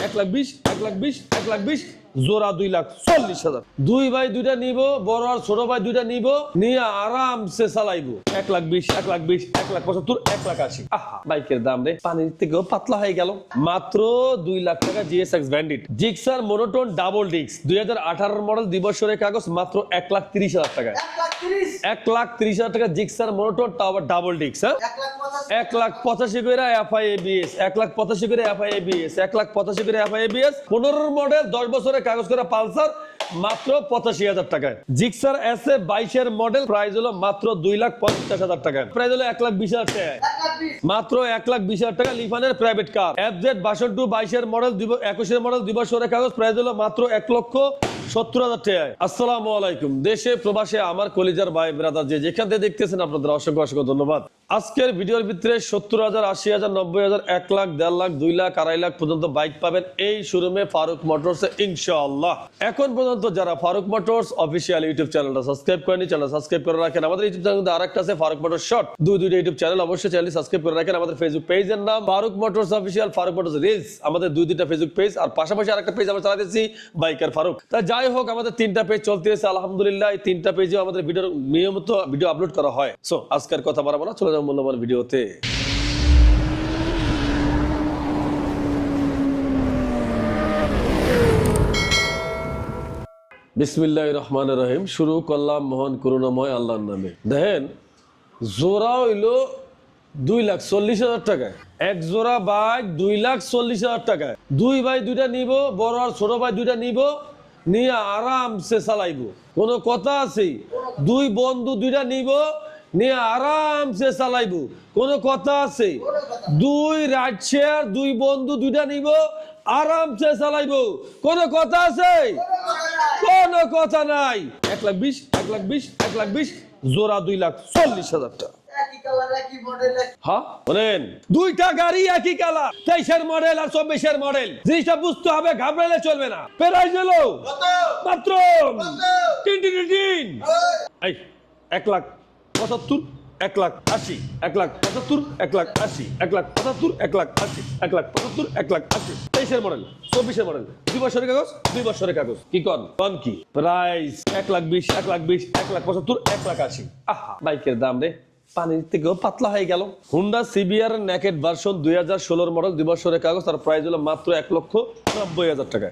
1,20,000 1,20,000 1,20,000 জোড়া 2,40,000 দুই ভাই দুইটা নিব বড় আর ছোট ভাই দুইটা নিব নিয়ে আরামসে চালাইবো 1,20,000 1,20,000 1,75,000 1,80,000 আহা বাইকের দাম রে পানির থেকেও পাতলা হয়ে গেল মাত্র 2 লাখ টাকা GSX bandit Gixxer monotone double disc 2018 model দিবসের কাগজ মাত্র 1,30,000 টাকা 1,30,000 টাকা Gixxer monotone tower double disc হ্যাঁ 1,85,000 করে এফআই এবিএস 1,85,000 করে এফআই এবিএস 1,85,000 করে এফআই এবিএস 15 মডেল 10 বছরের কাগজ করা পালসার মাত্র 85,000 টাকায় জিক্সার এসএ 22 এর মডেল প্রাইস হলো মাত্র 2,50,000 টাকা প্রাইস হলো 1,20,000 টাকা মাত্র 1,20,000 টাকা লিফানের প্রাইভেট কার এফজেড 62 22 এর মডেল 21 এর মডেল 2 বছরের কাগজ প্রাইস হলো মাত্র 1,70,000 টাকা আসসালামু আলাইকুম দেশে প্রবাসে আমার কলিজার ভাই ব্রাদার যে যেখান থেকে দেখতেছেন আপনাদের অসংখ্য অসংখ্য ধন্যবাদ আজকের ভিডিওর ভিতরে 70,000 80,000 90,000 1 লাখ 1.5 লাখ 2 লাখ 2.5 লাখ পর্যন্ত বাইক পাবেন এই শোরুমে ফারুক মোটরসে ইনশাআল্লাহ এখন পর্যন্ত যারা ফারুক মোটরস অফিশিয়াল ইউটিউব চ্যানেলটা সাবস্ক্রাইব করেনি চ্যানেল সাবস্ক্রাইব করে রাখেন আমাদের ইউটিউব চ্যানেলে আরেকটা আছে ফারুক মোটরস শর্ট দুইটা ইউটিউব চ্যানেল অবশ্যই চ্যানেল সাবস্ক্রাইব করে রাখেন আমাদের ফেসবুক পেজের নাম Faruk motors official Faruk motors reels আমাদের দুইটা ফেসবুক পেজ আর পাশাপাশি আরেকটা পেজ আমরা চালাতেছি বাইকার ফারুক তা যাই হোক আমাদের তিনটা পেজ চলতে আছে আলহামদুলিল্লাহ এই তিনটা পেজে আমাদের ভিডিওর নিয়মিত ভিডিও আপলোড করা হয় সো আজকের কথা বাড়াবো না চলে যাবো মূল্যবান ভিডিওতে বিসমিল্লাহির রহমানির রহিম শুরু করলাম মহান করুণাময় আল্লাহর নামে দেখেন জোড়া হইলো 2,40,000 টাকায় এক জোড়া বাইক 2,40,000 টাকায় দুই ভাই দুইটা নিব বড় আর ছোট ভাই দুইটা নিব নিয়ে আরামসে চালাইবো কোনো কথা আছে দুই বন্ধু দুইটা নিব নিয়ে আরামসে চালাইবো কোনো কথা আছে দুই রাইড শেয়ার দুই বন্ধু দুইটা নিব আরামসে চালাইবো কোনো কথা আছে কোনো কথা নাই 1,20,000 1,20,000 1,20,000 জোড়া 2,40,000 টাকা হ্যাঁ বলেন দুইটা গাড়ি একই কালার 23-এর মডেল আর 24-এর মডেল জিনিসটা বুঝতে হবে ঘাবড়ালে চলবে না প্রাইস হলো মাত্র 1,75,000 1,80,000 1,75,000 1,80,000 1,75,000 1,80,000 1,75,000 1,80,000 23-এর মডেল 24-এর মডেল 2 বছরের কাগজ 2 বছরের কাগজ কি কোন কি প্রাইস 1,20,000 1,20,000 1,75,000 1,80,000 আহা বাইকের দাম রে পানির থেকেও পাতলা হয়ে গেল Honda CBR naked version 2016 model 2 বছরের কাগজ তার প্রাইস হলো মাত্র 1,90,000 টাকা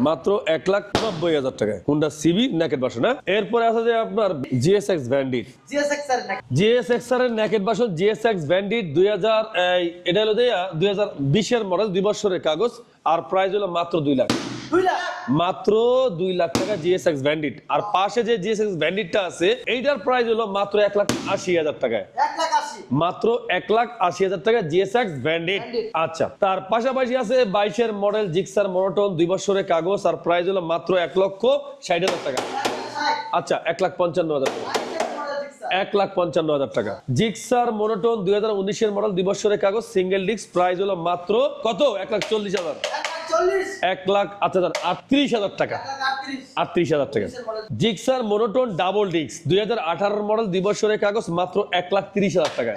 মাত্র 1,90,000 টাকা হুন্ডা সিবি নেকেড ভার্সন হ্যাঁ এরপরে আছে যে আপনার জিএসএক্স ব্যান্ডিট জিএসএক্স এর নেকেড ভার্সন জিএসএক্স ব্যান্ডিট 2000 এটা হলো 2020 এর মডেল 2 বছরের কাগজ আর প্রাইস হলো মাত্র 2 লাখ মাত্র 2 লাখ টাকা জিএসএক্স ব্যান্ডিট আর পাশে যে জিএসএক্স ব্যান্ডিটটা আছে এইটার প্রাইস হলো মাত্র 1,80,000 টাকা মাত্র 1,80,000 টাকা জিএসএক্স ব্যান্ডিট আচ্ছা তার পাশাপাশি আছে 22 এর মডেল জিক্সার মোনোটোন 2 বছরের কাগজ আর প্রাইস হলো মাত্র 1,60,000 টাকা আচ্ছা 1,55,000 টাকা 1,55,000 টাকা জিক্সার মোনোটোন 2019 এর মডেল 2 বছরের কাগজ সিঙ্গেল ডিস্ক প্রাইস হলো মাত্র কত 1,40,000 1,38,000 টাকা 38,000 টাকা Gixxer monotone double disc 2018 model 2 বছরের কাগজ মাত্র 1,30,000 টাকা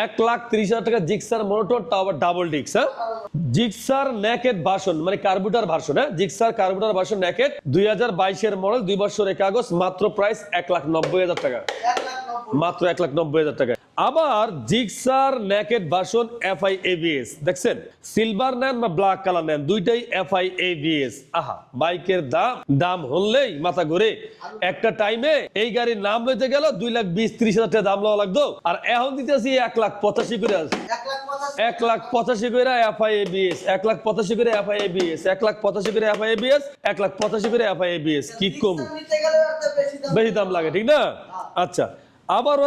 1,30,000 টাকা Gixxer monotone tower double disc হ্যাঁ জিক্সার নেকেড ভার্সন মানে কার্বুটার ভার্সন হ্যাঁ জিক্সার কার্বুটার ভার্সন নেকেড 2022 এর মডেল 2 বছরের কাগজ মাত্র প্রাইস 1,90,000 টাকা মাত্র 1,90,000 টাকা আবার Gixxer naked version FI ABS দেখছেন সিলভার নেন বা ব্ল্যাক কালার নেন দুইটাই এফআই এবিএস আহা বাইকের দাম হলেই মাথা ঘুরে একটা টাইমে এই গাড়ির নাম লইতে গেল 2,20,000-30,000 টাকা দাম লওয়া লাগতো আর এখন দিতেছি 1,85,000 করে আছে 1,85,000 করে এফআই এবিএস 1,85,000 করে এফআই এবিএস 1,85,000 করে এফআই এবিএস 1,85,000 করে এফআই এবিএস কি কম বেশি দাম লাগে ঠিক না আচ্ছা আবার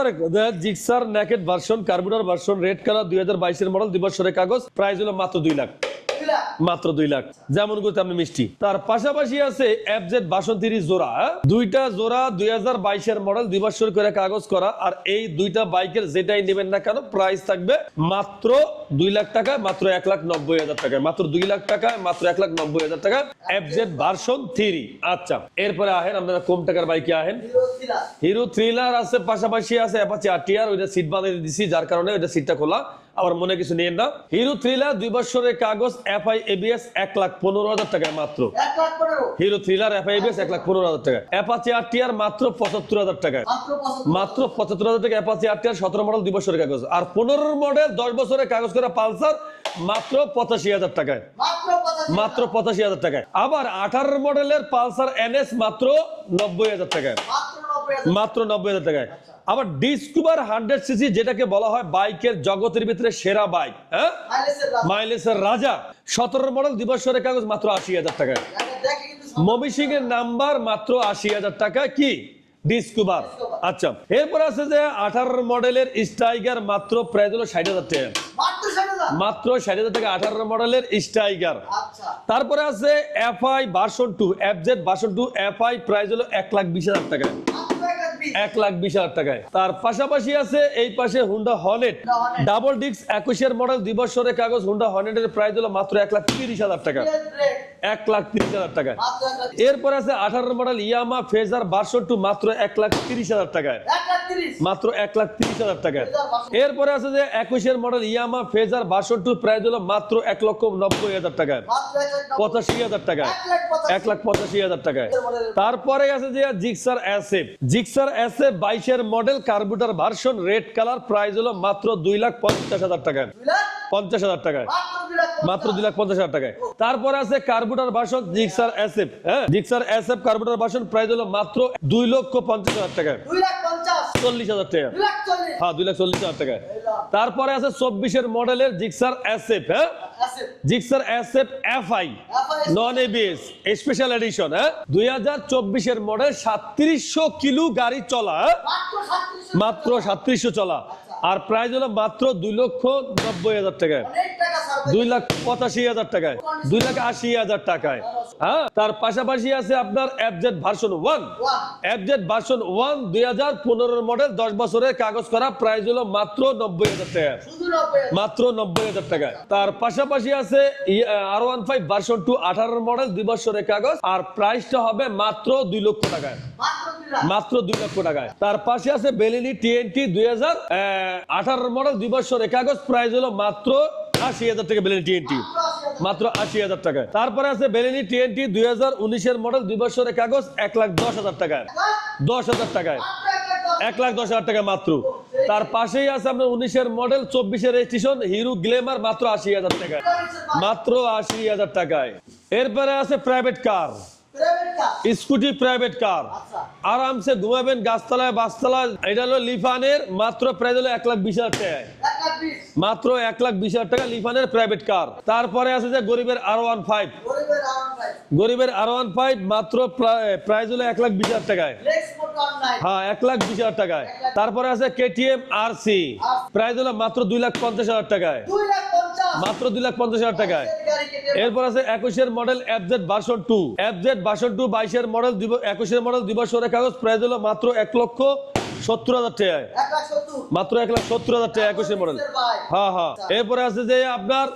Gixxer naked version কার্বুটার version red colour 2022 এর মডেল 2 বছরের কাগজ প্রাইস হলো মাত্র 2 লাখ মাত্র 2 লাখ যেমন করতে আপনি মিষ্টি তার পাশাপাশি আছে এফজেড 62 জোড়া দুইটা জোড়া 2022 এর মডেল 2 বছর করে কাগজ করা আর এই দুইটা বাইকের যেটাই নেবেন না কেন প্রাইস থাকবে মাত্র 2 লাখ টাকা মাত্র 1,90,000 টাকা মাত্র 2 লাখ টাকা মাত্র 1,90,000 টাকা এফজেড ভার্সন 3 আচ্ছা এরপরে আহেন আপনারা কম টাকার বাইকে আহেন হিরো থ্রিলার আছে পাশাপাশি আছে অ্যাপাচি আরটিআর ওইটা সিট বাঁধিয়ে দিছি যার কারণে ওইটা সিটটা খোলা আবার মনে কিছু নিয়েন না। হিরো থ্রিলার 2 বছরের কাগজ এফআই এবিএস 1,15,000 টাকায় মাত্র। 1,15,000 হিরো থ্রিলার এফআই এবিএস 1,15,000 টাকা। অ্যাপাচি আরটিআর মাত্র 75,000 টাকায়। মাত্র 75,000 টাকা অ্যাপাচি আরটিআর 17 মডেল 2 বছরের কাগজ। আর 15 মডেল 10 বছরের কাগজ করা পালসার মাত্র 85,000 টাকায়। মাত্র 85,000 টাকায়। আবার 18 মডেলের পালসার এনএস মাত্র 90,000 টাকায়। মাত্র 90,000 টাকায়। আবার ডিসকভার 100 সিসি যেটাকে বলা হয় বাইকের জগতের ভিতরে সেরা বাইক, হ্যাঁ, মাইলেজের রাজা, 17 মডেল 2 বছরের কাগজ মাত্র 80,000 টাকায়। মবিসিং এর নাম্বার মাত্র 80,000 টাকা কি ডিসকভার। আচ্ছা, এরপর আছে যে 18 মডেলের স্টাইগার মাত্র প্রাইস হলো 60,000 টাকা। মাত্র 60,000 টাকা 18 মডেলের স্টাইগার। তারপরে আছে FI version 2 FZ version 2 FI price হলো 1,20,000 টাকা। 1,20,000 টাকায়। তার পাশাপাশি আছে এই পাশে Honda Hornet double disc 21 model 2 বছরের কাগজ হুন্ডা হর্নেটের প্রাইস হলো মাত্র 1,30,000 টাকা। 1,30,000 টাকায়। এরপর আছে 18 মডেল ইয়ামা ফেজার ভার্সন 2 মাত্র 1,30,000 টাকায়। মাত্র 1,30,000 টাকায়। এরপরে আছে যে 21 মডেল ইয়ামা ফেজার ভার্সন 2 প্রাইস হলো মাত্র 1,90,000 টাকায়। 85,000 টাকায়। 1,85,000 টাকায়। তারপরে আছে যে Gixxer SF 22 model carburettor version red colour price হলো মাত্র 2,50,000 টাকায়। 50,000 টাকায়। মাত্র 2,50,000 টাকায়। তারপরে আছে কার্বুরেটর ভার্সন জিক্সার এসএফ, হ্যাঁ, Gixxer SF carburettor version price হলো মাত্র 2,50,000 টাকায়। 40,000 টাকা। হ্যাঁ, 2,40,000 টাকায়। তারপরে আছে 24 মডেলের জিক্সার এসএফ, হ্যাঁ, Gixxer SF FI non ABS special edition, হ্যাঁ, 2024 মডেল 3700 কিলো গাড়ি চলা, মাত্র 3700 চলা। আর প্রাইস হলো মাত্র 2,90,000 টাকায়। 2,85,000 টাকায়। 2,80,000 টাকায়। হ্যাঁ, তার পাশাপাশি আছে আপনার FZ version 1 FZ version 1 2015 model 10 বছরের কাগজ করা প্রাইস হলো মাত্র 90,000 টাকা। মাত্র 90,000 টাকায়। তার পাশাপাশি আছে R15 ভার্সন 2 18 মডেল 2 বছরের কাগজ আর প্রাইসটা হবে মাত্র 2 লক্ষ টাকায়। মাত্র 2 লক্ষ টাকায়। তার পাশে আছে বেলিনি টিএনটি 2018 মডেল 2 বছরের কাগজ প্রাইস হলো মাত্র 80,000 টাকা বেলিনি টিএনটি। মাত্র 80,000 টাকায়। তারপরে আছে বেলিনি টিএনটি 2019 মডেল 2 বছরের কাগজ 1,10,000 টাকায়। 10,000 টাকায়। 1,10,000 টাকা মাত্র। তার পাশেই আছে আপনার 19 মডেল 24 রেজিস্ট্রেশন হিরো গ্ল্যামার মাত্র 80,000 টাকায়। মাত্র 80,000 টাকায়। এরপরে আছে private car, scooty private car, আরামসে ঘুমাবেন গাছতলায় বাসতলায়। এটা হলো লিফানের মাত্র প্রাইস হলো 1,20,000 টাকায়। মাত্র 1,20,000 টাকা লিফানের প্রাইভেট কার। তারপরে আছে যে গরিবের R15 গরিবের R15 মাত্র প্রাইস হলো 1,20,000 টাকায়। হ্যাঁ, 1,20,000 টাকায়। তারপরে আছে কেটিএম আরসি প্রাইস হলো মাত্র 2,50,000 টাকায়। মাত্র 2,50,000 টাকায়। এরপর আছে 21 model FZ version 2 FZ version 2 22 model 21 model 2 বছরের কাগজ প্রাইস হলো মাত্র 1,70,000 টাকায়। মাত্র 1,70,000 টাকা 21 মডেল। হ্যাঁ হ্যাঁ। এরপরে আছে যে আপনার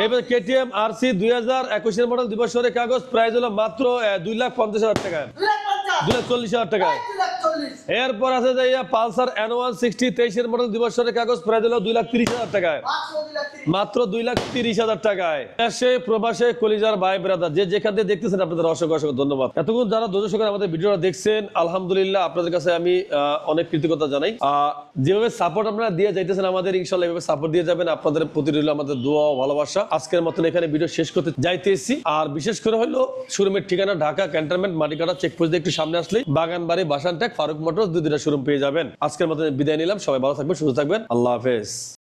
এবার কেটিএম আরসি 2021 মডেল 2 বছরের কাগজ প্রাইস হলো মাত্র 2,50,000 টাকায়। 2,40,000 টাকায়। এরপর আছে যে পালসার N160 23 মডেল 2 বছরের কাগজ প্রাইস হলো 2,30,000 টাকায়। মাত্র 2,30,000 টাকায়। দেশে প্রবাসে কলিজার ভাই ব্রাদার যে যেখানে দেখতেছেন আপনাদের অসংখ্য অসংখ্য ধন্যবাদ। এতক্ষণ যারা ধৈর্য সহকারে আমাদের ভিডিওটা দেখছেন আলহামদুলিল্লাহ আপনাদের কাছে আমি অনেক কৃতজ্ঞতা জানাই। যেভাবে সাপোর্ট আপনারা দিয়ে যাইতেছেন আমাদের ইনশাআল্লাহ এভাবে সাপোর্ট দিয়ে যাবেন। আপনাদের প্রতি রইল আমাদের দোয়া ও ভালোবাসা। আজকের মতন এখানে ভিডিও শেষ করতে যাইতেছি। আর বিশেষ করে হলো শোরুমের ঠিকানা ঢাকা ক্যান্টনমেন্ট মাটিকাটা চেকপোস্ট দিয়ে একটু সামনে আসলেই বাগানবাড়ি বাসানটেক ফারুক মোটরস 2টা শোরুম পেয়ে যাবেন। আজকের মতন বিদায় নিলাম। সবাই ভালো থাকবেন, সুস্থ থাকবেন। আল্লাহ হাফেজ।